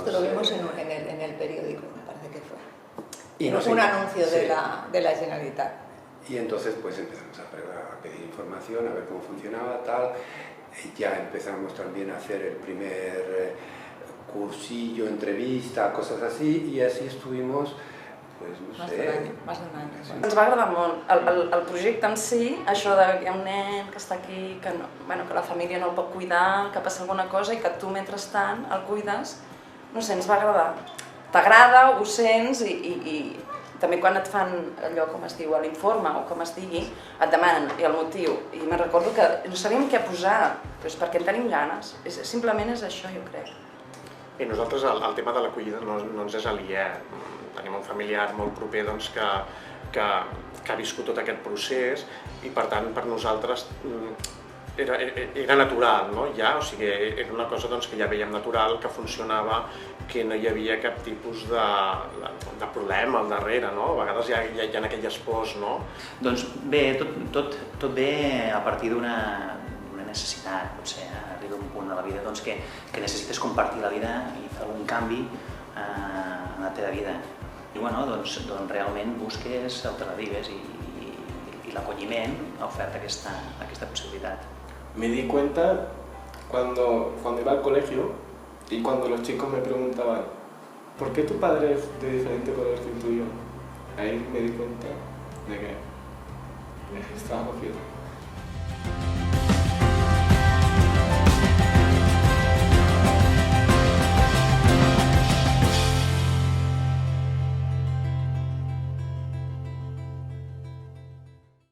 Esto lo vimos en el periódico, me parece que fue. Y un anuncio de la Generalitat. Y entonces pues empezamos a pedir información, a ver cómo funcionaba, tal. Ya empezamos también a hacer el primer cursillo, entrevista, cosas así, i així estuvimos, pues no sé... Más d'un any. Sí. Ens va agradar molt el projecte en si, això de que hi ha un nen que està aquí, que la família no el pot cuidar, que passa alguna cosa i que tu mentrestant el cuides, no sé, ens va agradar. T'agrada, ho sents i també quan et fan allò, com es diu, l'informe o com es digui, et demanen el motiu. I me'n recordo que no sabíem què posar, però és perquè en tenim ganes. Simplement és això, jo crec. I nosaltres el tema de l'acollida no ens és aliè. Tenim un familiar molt proper que ha viscut tot aquest procés i per tant per nosaltres era natural, no? O sigui, era una cosa que ja veiem natural, que funcionava, que no hi havia cap tipus de problema al darrere, no? A vegades hi ha aquelles pors, no? Doncs bé, tot ve a partir d'una necessitat, potser arriba un punt de la vida que necessites compartir la vida i fer algun canvi en la teva vida. I doncs realment busques alternatives i l'acolliment ha ofert aquesta possibilitat. Me di cuenta cuando iba al colegio y cuando los chicos me preguntaban ¿por qué tu padre es de diferente color que el tuyo? Ahí me di cuenta de que estaba confiado.